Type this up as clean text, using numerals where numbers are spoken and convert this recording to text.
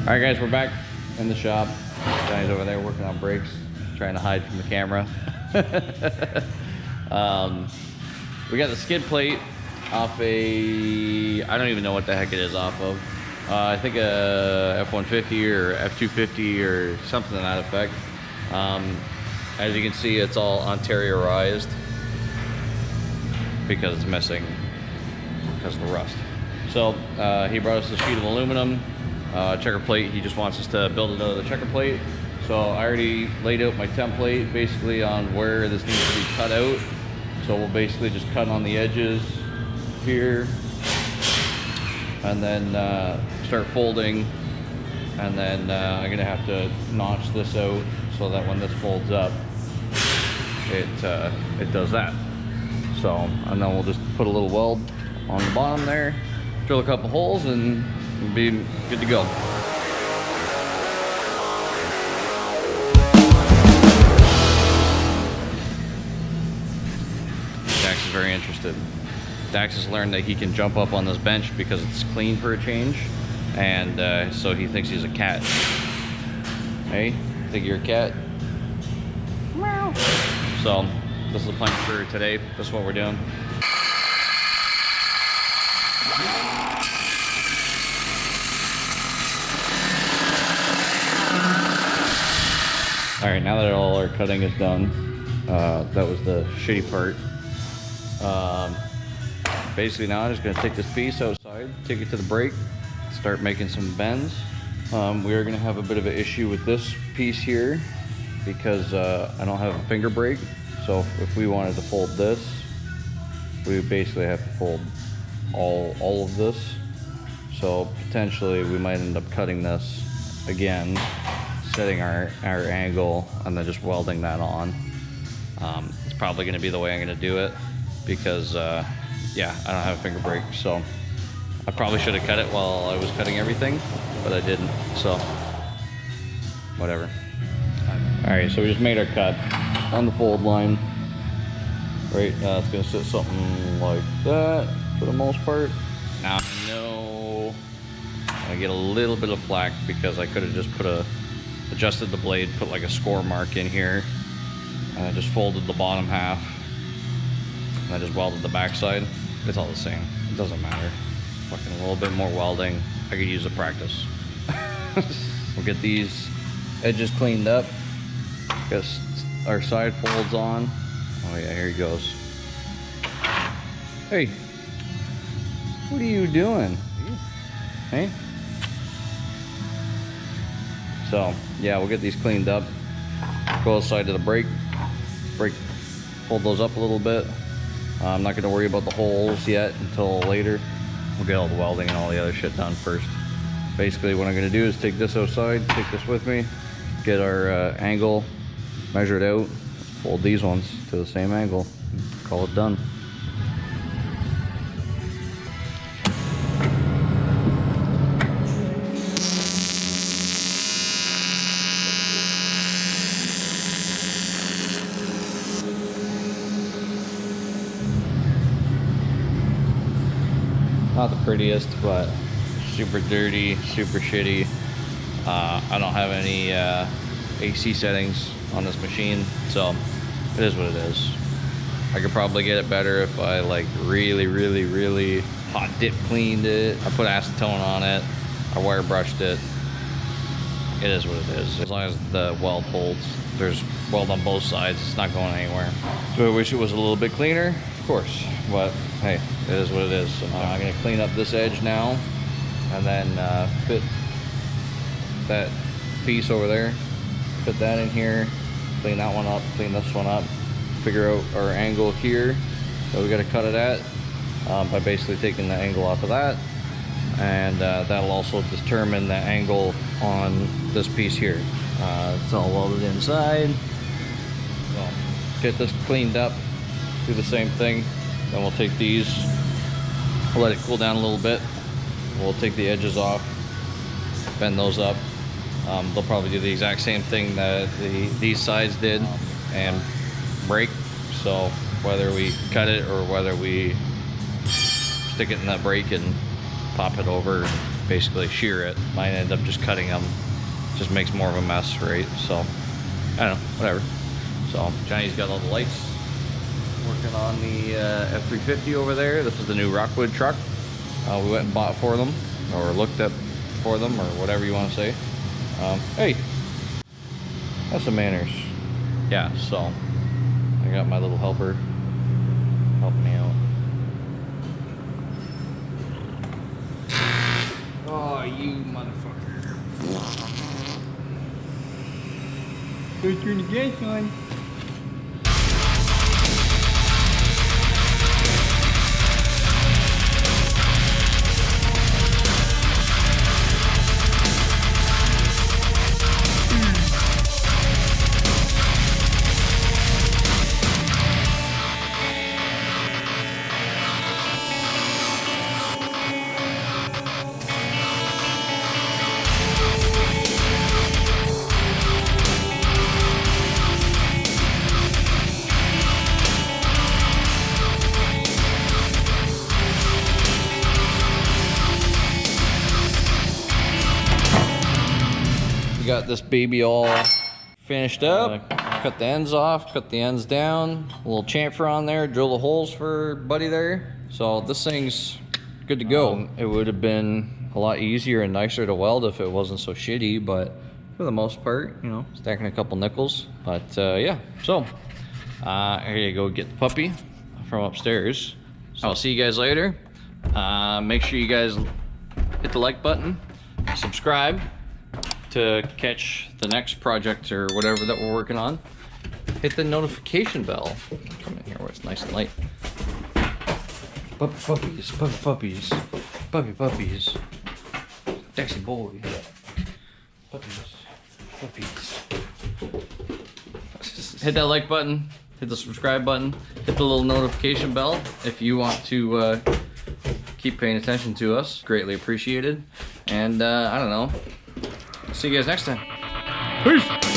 All right, guys, we're back in the shop. Johnny's over there working on brakes, trying to hide from the camera. We got the skid plate off a, I don't even know what the heck it is off of. I think a F150 or F250 or something to that effect. As you can see, it's all Ontarioized because it's missing because of the rust. So he brought us a sheet of aluminum, checker plate. He just wants us to build another checker plate. So I already laid out my template basically on where this needs to be cut out. So we'll basically just cut on the edges here and then start folding, and then I'm gonna have to notch this out so that when this folds up it does that. So, and then we'll just put a little weld on the bottom there, drill a couple holes, and we'll be good to go. Dax is very interested. Dax has learned that he can jump up on this bench because it's clean for a change, and so he thinks he's a cat. Hey, think you're a cat? Meow. So this is the plan for today. This is what we're doing. All right, now that all our cutting is done, that was the shitty part. Basically now I'm just gonna take this piece outside, take it to the brake, start making some bends. We are gonna have a bit of an issue with this piece here because I don't have a finger brake. So if we wanted to fold this, we would basically have to fold all of this. So potentially we might end up cutting this again, setting our angle, and then just welding that on. It's probably gonna be the way I'm gonna do it because yeah, I don't have a finger brake. So I probably should have cut it while I was cutting everything, but I didn't, so whatever. All right, so we just made our cut on the fold line. Right, it's gonna sit something like that for the most part. Now I know I get a little bit of flack because I could have just adjusted the blade, put like a score mark in here, and I just folded the bottom half, and I just welded the backside. It's all the same, it doesn't matter. Fucking a little bit more welding, I could use the practice. We'll get these edges cleaned up. Guess our side folds on. Oh yeah, here he goes. Hey, what are you doing? Hey? So yeah, we'll get these cleaned up. Go outside to the brake, fold those up a little bit. I'm not gonna worry about the holes yet until later. We'll get all the welding and all the other shit done first. Basically what I'm gonna do is take this outside, take this with me, get our angle measured out, fold these ones to the same angle, call it done. Not the prettiest, but super dirty, super shitty. I don't have any AC settings on this machine, so it is what it is. I could probably get it better if I like really hot dip cleaned it. I put acetone on it, I wire brushed it. It is what it is. As long as the weld holds, there's weld on both sides, it's not going anywhere. Do I wish it was a little bit cleaner? Of course, but hey, it is what it is. So I'm gonna clean up this edge now, and then fit that piece over there, fit that in here, clean that one up, clean this one up, figure out our angle here that we got to cut it at by basically taking the angle off of that, and that'll also determine the angle on this piece here. It's all welded inside. So get this cleaned up, do the same thing, then we'll take these, we'll let it cool down a little bit, we'll take the edges off, bend those up. They'll probably do the exact same thing that these sides did and break. So whether we cut it or whether we stick it in that brake and pop it over, basically shear it. Mine ended up just cutting them. Just makes more of a mess, right? So, I don't know, whatever. So, Johnny's got all the lights. Working on the F350 over there. This is the new Rockwood truck. We went and bought for them, or looked at for them, or whatever you want to say. Hey, that's some manners. Yeah, so I got my little helper helping me out. Oh, you motherfucker. Go turn the gas on. Got this baby all finished up. Cut the ends off, cut the ends down, a little chamfer on there, drill the holes for buddy there. So this thing's good to go. It would have been a lot easier and nicer to weld if it wasn't so shitty, but for the most part, you know, stacking a couple nickels. But yeah, so here you go, get the puppy from upstairs. So I'll see you guys later. Make sure you guys hit the like button, subscribe to catch the next project or whatever that we're working on. Hit the notification bell. Come in here where it's nice and light. Puppies, puppies, puppies. Sexy boy. Puppies, puppies. Hit that like button, hit the subscribe button, hit the little notification bell if you want to keep paying attention to us. Greatly appreciated. And I don't know. See you guys next time. Peace.